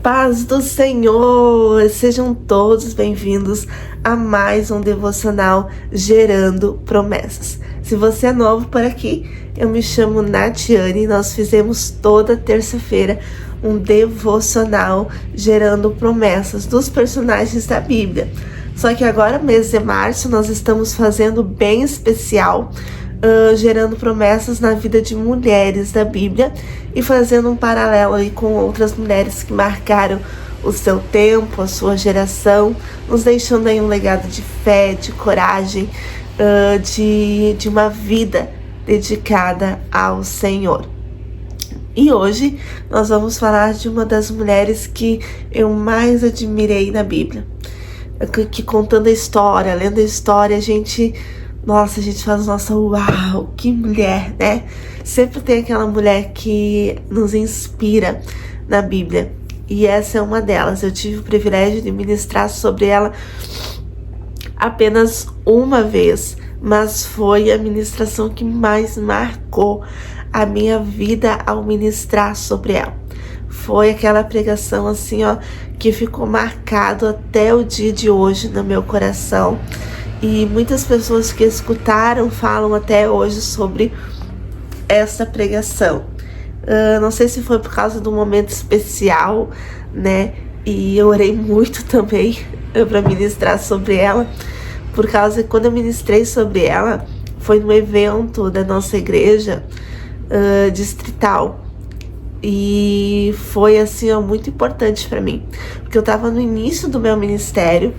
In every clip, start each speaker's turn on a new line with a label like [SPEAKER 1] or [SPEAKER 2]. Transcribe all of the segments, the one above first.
[SPEAKER 1] Paz do Senhor! Sejam todos bem-vindos a mais um devocional Gerando Promessas. Se você é novo por aqui, eu me chamo Natiane e nós fizemos toda terça-feira um devocional Gerando Promessas dos personagens da Bíblia. Só que agora, mês de março, nós estamos fazendo bem especial, gerando promessas na vida de mulheres da Bíblia e fazendo um paralelo aí com outras mulheres que marcaram o seu tempo, a sua geração, nos deixando aí um legado de fé, de coragem, de uma vida dedicada ao Senhor. E hoje nós vamos falar de uma das mulheres que eu mais admirei na Bíblia, que contando a história, lendo a história, a gente faz nossa, uau, que mulher, né? Sempre tem aquela mulher que nos inspira na Bíblia. E essa é uma delas. Eu tive o privilégio de ministrar sobre ela apenas uma vez, mas foi a ministração que mais marcou a minha vida ao ministrar sobre ela. Foi aquela pregação assim, que ficou marcado até o dia de hoje no meu coração. E muitas pessoas que escutaram falam até hoje sobre essa pregação. Não sei se foi por causa do momento especial, né? E eu orei muito também para ministrar sobre ela, por causa que quando eu ministrei sobre ela, foi num evento da nossa igreja distrital. E foi assim, muito importante para mim, porque eu estava no início do meu ministério.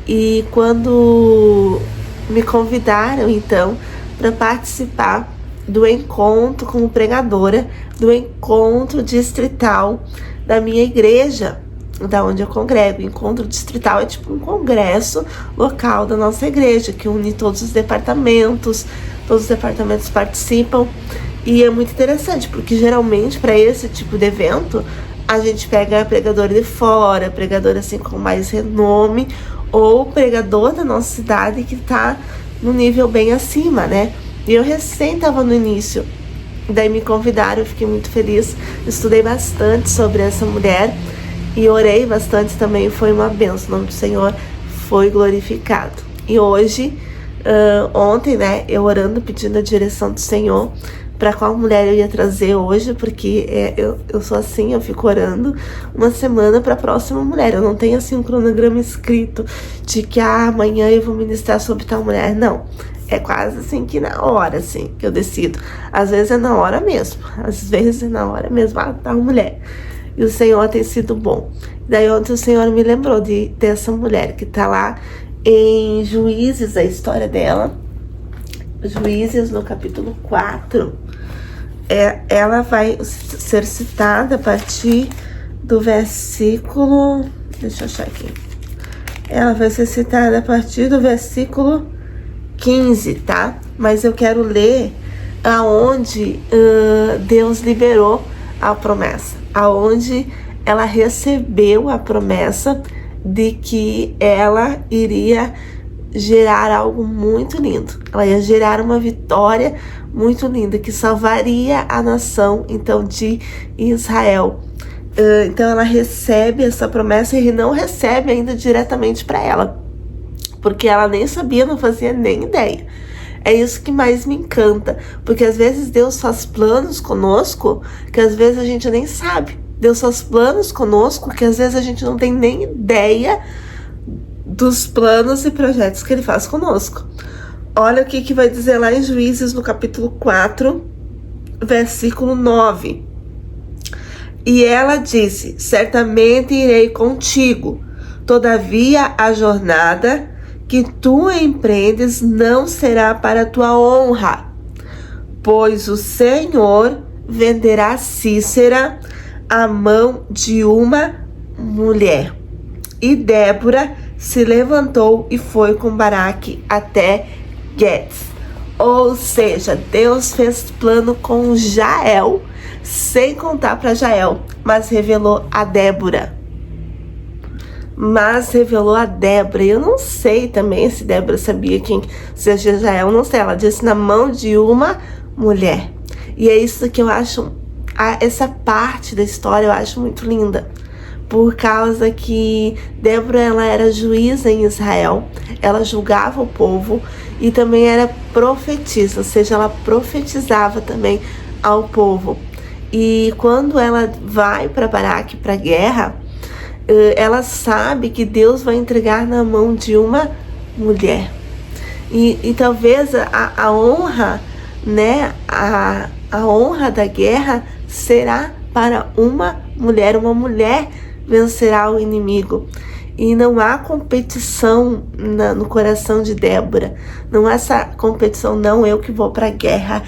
[SPEAKER 1] E quando me convidaram, então, para participar do encontro como pregadora, do encontro distrital da minha igreja, da onde eu congrego. O encontro distrital é tipo um congresso local da nossa igreja, que une todos os departamentos participam. E é muito interessante, porque geralmente para esse tipo de evento, a gente pega pregador de fora, pregador assim com mais renome, ou pregador da nossa cidade que tá no nível bem acima, né? E eu recém tava no início, daí me convidaram, eu fiquei muito feliz, estudei bastante sobre essa mulher e orei bastante também, foi uma bênção, o nome do Senhor foi glorificado. E hoje, ontem, né, eu orando, pedindo a direção do Senhor, para qual mulher eu ia trazer hoje, porque eu sou assim, eu fico orando uma semana para a próxima mulher. Eu não tenho assim um cronograma escrito de que amanhã eu vou ministrar sobre tal mulher. Não, é quase assim que na hora assim que eu decido. Às vezes é na hora mesmo, tal mulher. E o Senhor tem sido bom. Daí ontem o Senhor me lembrou dessa mulher que tá lá em Juízes, a história dela. Juízes no capítulo 4. Ela vai ser citada a partir do versículo, deixa eu achar aqui, ela vai ser citada a partir do versículo 15, tá? Mas eu quero ler aonde Deus liberou a promessa, aonde ela recebeu a promessa de que ela iria gerar algo muito lindo. Ela ia gerar uma vitória muito linda que salvaria a nação, então, de Israel. Então ela recebe essa promessa e não recebe ainda diretamente para ela, porque ela nem sabia, não fazia nem ideia. É isso que mais me encanta, porque às vezes Deus faz planos conosco que às vezes a gente nem sabe. Deus faz planos conosco que às vezes a gente não tem nem ideia dos planos e projetos que ele faz conosco. Olha o que vai dizer lá em Juízes, no capítulo 4, versículo 9. E ela disse: certamente irei contigo, todavia a jornada que tu empreendes não será para tua honra, pois o Senhor venderá Sísera à mão de uma mulher. E Débora se levantou e foi com Baraque até Guedes. Ou seja, Deus fez plano com Jael, sem contar para Jael, mas revelou a Débora. Eu não sei também se Débora sabia quem seja Jael, não sei. Ela disse na mão de uma mulher. E é isso que eu acho, essa parte da história eu acho muito linda. por causa que Débora ela era juíza em Israel, ela julgava o povo e também era profetisa, ou seja, ela profetizava também ao povo. E quando ela vai para Baraque, para a guerra, ela sabe que Deus vai entregar na mão de uma mulher. E talvez a honra, né, a honra da guerra será para uma mulher vencerá o inimigo. E não há competição no coração de Débora. Não há essa competição, não, eu que vou para a guerra,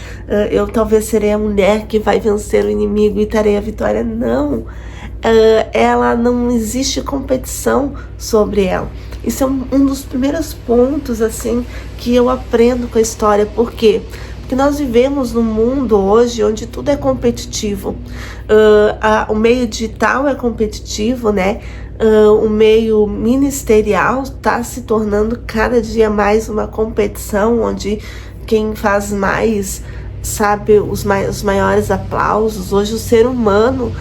[SPEAKER 1] eu talvez serei a mulher que vai vencer o inimigo e terei a vitória. Não, ela não existe competição sobre ela. Isso é um dos primeiros pontos assim que eu aprendo com a história. Por quê? Porque nós vivemos num mundo hoje onde tudo é competitivo. O meio digital é competitivo, né? O meio ministerial está se tornando cada dia mais uma competição, onde quem faz mais sabe os maiores aplausos. Hoje o ser humano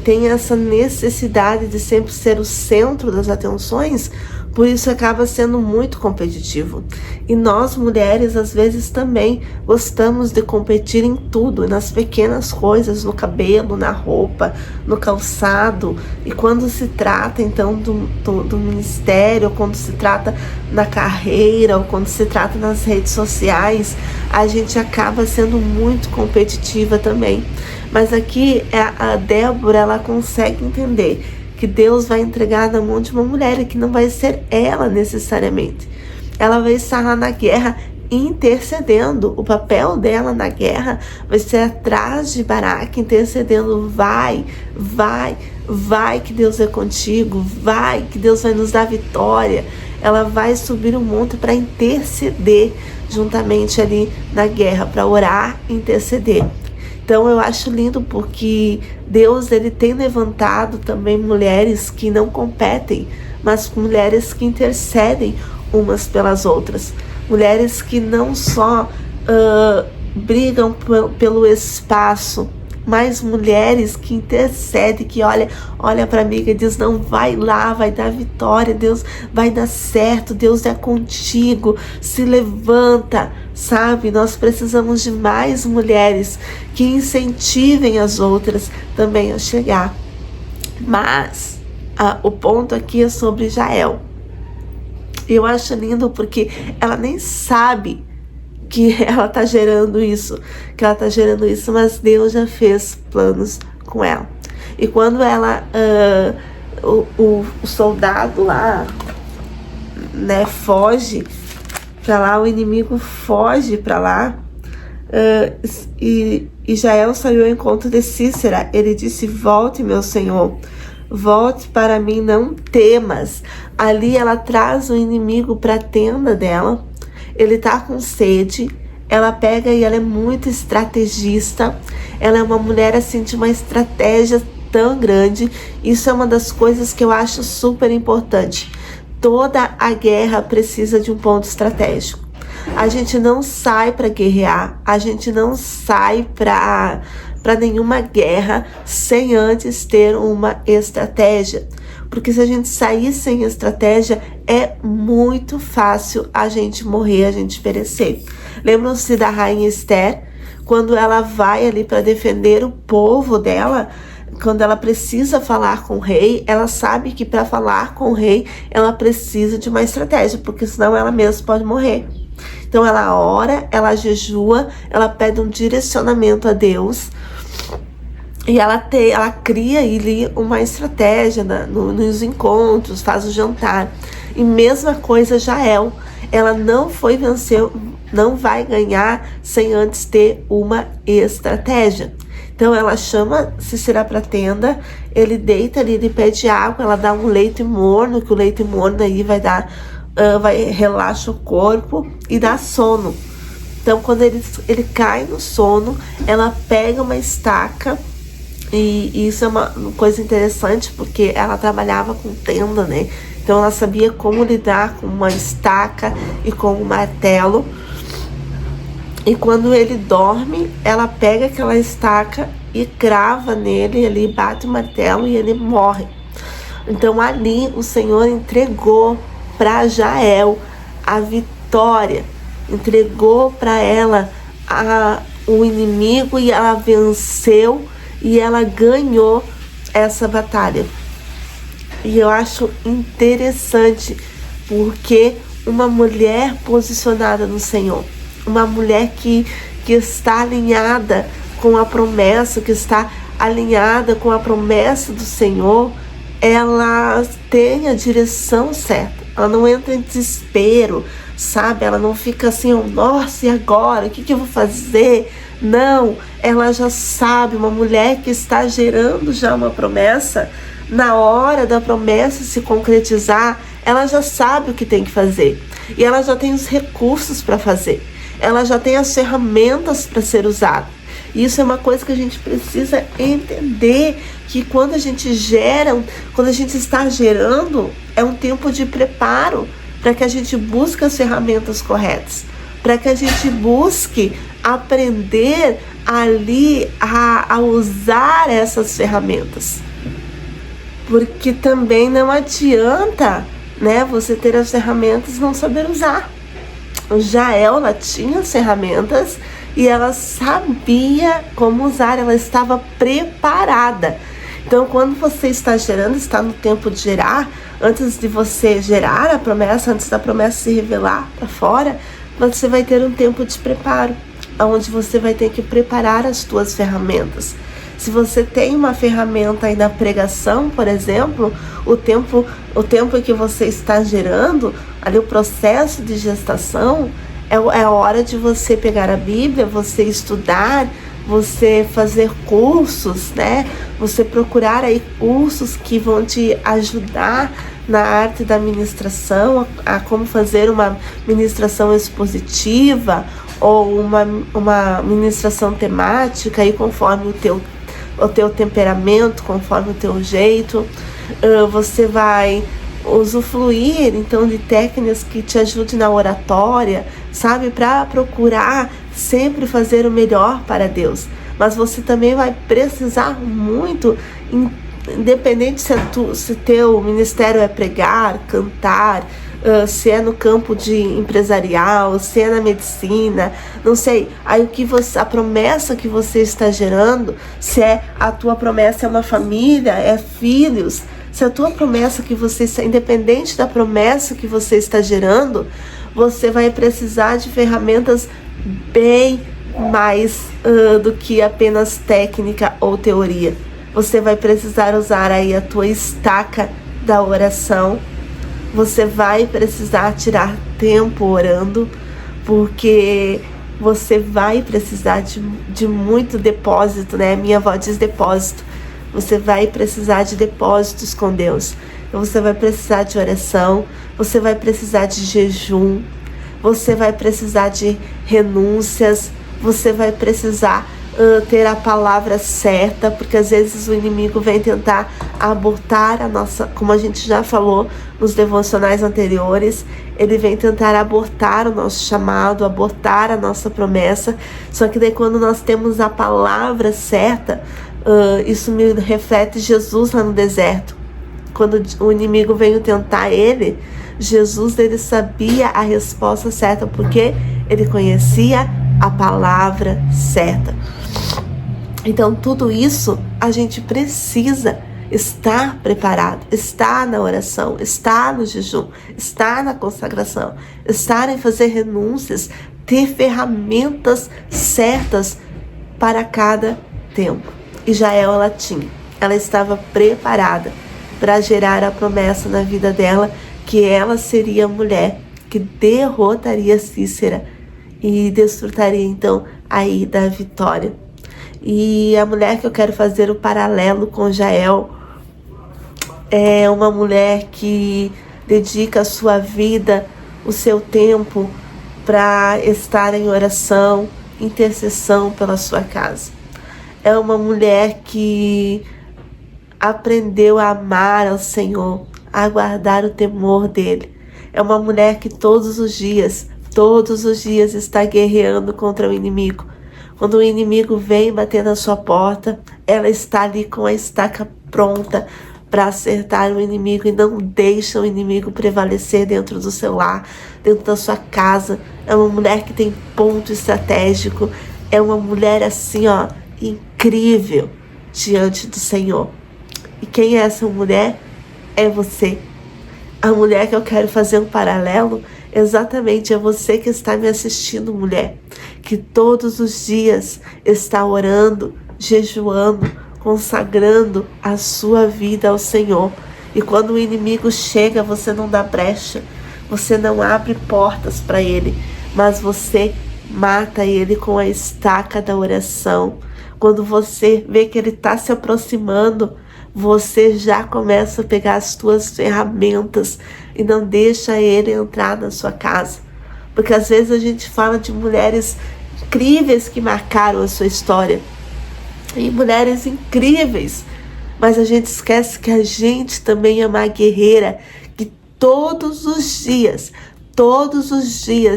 [SPEAKER 1] tem essa necessidade de sempre ser o centro das atenções, por isso acaba sendo muito competitivo. E nós mulheres às vezes também gostamos de competir em tudo, nas pequenas coisas, no cabelo, na roupa, no calçado. E quando se trata então do ministério, quando se trata na carreira, ou quando se trata nas redes sociais, a gente acaba sendo muito competitiva também. Mas aqui a Débora, ela consegue entender que Deus vai entregar na mão de uma mulher e que não vai ser ela necessariamente. Ela vai estar lá na guerra intercedendo. O papel dela na guerra vai ser atrás de Baraque, intercedendo. Vai, que Deus é contigo. Vai, que Deus vai nos dar vitória. Ela vai subir o monte para interceder juntamente ali na guerra, para orar e interceder. Então eu acho lindo porque Deus ele tem levantado também mulheres que não competem, mas mulheres que intercedem umas pelas outras. Mulheres que não só brigam pelo espaço, mas mulheres que intercedem, que olha para a amiga e diz, não, vai lá, vai dar vitória, Deus vai dar certo, Deus é contigo, se levanta, sabe? Nós precisamos de mais mulheres que incentivem as outras também a chegar. Mas o ponto aqui é sobre Jael. Eu acho lindo porque ela nem sabe que ela tá gerando isso, mas Deus já fez planos com ela. E quando ela, o soldado lá, né, foge pra lá, o inimigo foge pra lá, e Jael saiu ao encontro de Cícera. Ele disse, volte, meu senhor, volte para mim, não temas. Ali ela traz o inimigo para a tenda dela. Ele tá com sede, ela pega e ela é muito estrategista, ela é uma mulher assim de uma estratégia tão grande. Isso é uma das coisas que eu acho super importante. Toda a guerra precisa de um ponto estratégico. A gente não sai para guerrear, a gente não sai para nenhuma guerra sem antes ter uma estratégia. Porque se a gente sair sem estratégia, é muito fácil a gente morrer, a gente perecer. Lembram-se da rainha Esther? Quando ela vai ali para defender o povo dela, quando ela precisa falar com o rei, ela sabe que para falar com o rei, ela precisa de uma estratégia, porque senão ela mesma pode morrer. Então ela ora, ela jejua, ela pede um direcionamento a Deus. E ela cria ali uma estratégia nos encontros, faz o jantar. E mesma coisa Jael, ela não foi vencer, não vai ganhar sem antes ter uma estratégia. Então ela chama Cícera para a tenda, ele deita ali, ele pede água, ela dá um leite morno, que o leite morno aí relaxa o corpo e dá sono. Então quando ele cai no sono, ela pega uma estaca. E isso é uma coisa interessante, porque ela trabalhava com tenda, né? Então ela sabia como lidar com uma estaca e com um martelo. E quando ele dorme, ela pega aquela estaca e crava nele, ali bate o martelo e ele morre. Então ali o Senhor entregou para Jael a vitória, entregou para ela o inimigo e ela venceu e ela ganhou essa batalha. E eu acho interessante porque uma mulher posicionada no Senhor, uma mulher que está alinhada com a promessa, que está alinhada com a promessa do Senhor, ela tem a direção certa. Ela não entra em desespero, sabe? Ela não fica assim, oh, nossa, e agora? O que eu vou fazer? Não, ela já sabe, uma mulher que está gerando já uma promessa, na hora da promessa se concretizar, ela já sabe o que tem que fazer. E ela já tem os recursos para fazer. Ela já tem as ferramentas para ser usada. Isso é uma coisa que a gente precisa entender, que quando a gente gera, quando a gente está gerando, é um tempo de preparo para que a gente busque as ferramentas corretas, para que a gente busque aprender ali a usar essas ferramentas. Porque também não adianta, né, você ter as ferramentas e não saber usar. Jael, ela tinha as ferramentas e ela sabia como usar, ela estava preparada. Então, quando você está gerando, está no tempo de gerar, antes de você gerar a promessa, antes da promessa se revelar para fora, você vai ter um tempo de preparo, onde você vai ter que preparar as suas ferramentas. Se você tem uma ferramenta aí na pregação, por exemplo, o tempo em que você está gerando, ali o processo de gestação, é a hora de você pegar a Bíblia, você estudar, você fazer cursos, né? Você procurar aí cursos que vão te ajudar na arte da ministração, a como fazer uma ministração expositiva ou uma ministração temática aí conforme o teu temperamento, conforme o teu jeito. Você vai usufruir então de técnicas que te ajudem na oratória, sabe, para procurar sempre fazer o melhor para Deus. Mas você também vai precisar muito, independente se teu ministério é pregar, cantar, se é no campo de empresarial, se é na medicina, não sei, aí a promessa que você está gerando, se é a tua promessa é uma família, é filhos, se a tua promessa que você está, independente da promessa que você está gerando, você vai precisar de ferramentas bem mais do que apenas técnica ou teoria. Você vai precisar usar aí a tua estaca da oração. Você vai precisar tirar tempo orando, porque você vai precisar de muito depósito, né? Minha avó diz depósito. Você vai precisar de depósitos com Deus. Então você vai precisar de oração, você vai precisar de jejum, você vai precisar de renúncias, você vai precisar ter a palavra certa, porque às vezes o inimigo vem tentar abortar a nossa, como a gente já falou nos devocionais anteriores, ele vem tentar abortar o nosso chamado, abortar a nossa promessa. Só que daí quando nós temos a palavra certa, isso me reflete Jesus lá no deserto. Quando o inimigo veio tentar ele, Jesus, ele sabia a resposta certa, porque ele conhecia a palavra certa. Então tudo isso a gente precisa estar preparado, estar na oração, estar no jejum, estar na consagração, estar em fazer renúncias, ter ferramentas certas para cada tempo. E Jael, ela estava preparada para gerar a promessa na vida dela, que ela seria a mulher que derrotaria Císera e desfrutaria então aí da vitória. E a mulher que eu quero fazer o paralelo com Jael é uma mulher que dedica a sua vida, o seu tempo para estar em oração, intercessão pela sua casa. É uma mulher que aprendeu a amar ao Senhor, a guardar o temor dele. É uma mulher que todos os dias está guerreando contra o inimigo. Quando o inimigo vem bater na sua porta, ela está ali com a estaca pronta para acertar o inimigo e não deixa o inimigo prevalecer dentro do seu lar, dentro da sua casa. É uma mulher que tem ponto estratégico, é uma mulher assim, ó, incrível diante do Senhor. E quem é essa mulher? É você. A mulher que eu quero fazer um paralelo, exatamente é você que está me assistindo, mulher, que todos os dias está orando, jejuando, consagrando a sua vida ao Senhor. E quando o inimigo chega, você não dá brecha, você não abre portas para ele, mas você mata ele com a estaca da oração. Quando você vê que ele está se aproximando, você já começa a pegar as suas ferramentas e não deixa ele entrar na sua casa. Porque às vezes a gente fala de mulheres incríveis que marcaram a sua história, e mulheres incríveis, mas a gente esquece que a gente também é uma guerreira que todos os dias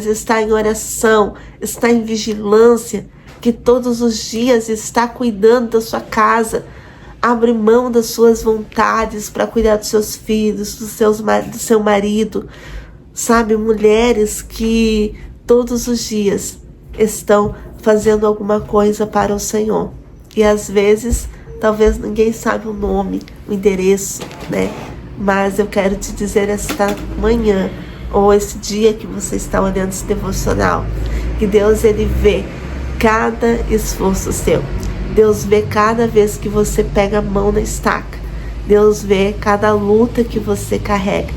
[SPEAKER 1] está em oração, está em vigilância, que todos os dias está cuidando da sua casa, abre mão das suas vontades para cuidar dos seus filhos, do seu marido, sabe? Mulheres que todos os dias estão fazendo alguma coisa para o Senhor. E às vezes, talvez ninguém sabe o nome, o endereço, né? Mas eu quero te dizer esta manhã, ou esse dia que você está olhando esse devocional, que Deus, ele vê cada esforço seu. Deus vê cada vez que você pega a mão na estaca. Deus vê cada luta que você carrega.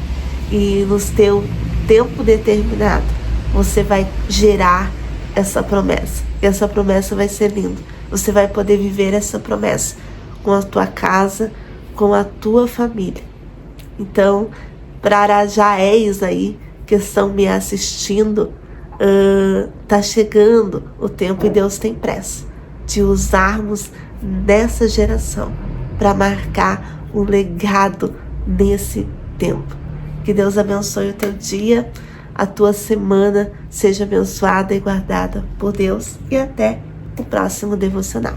[SPEAKER 1] E no seu tempo determinado, você vai gerar essa promessa. E essa promessa vai ser linda. Você vai poder viver essa promessa com a tua casa, com a tua família. Então, para Arajaéis aí, que estão me assistindo, tá chegando o tempo e Deus tem pressa de usarmos nessa geração para marcar um legado nesse tempo. Que Deus abençoe o teu dia, a tua semana seja abençoada e guardada por Deus, e até o próximo devocional.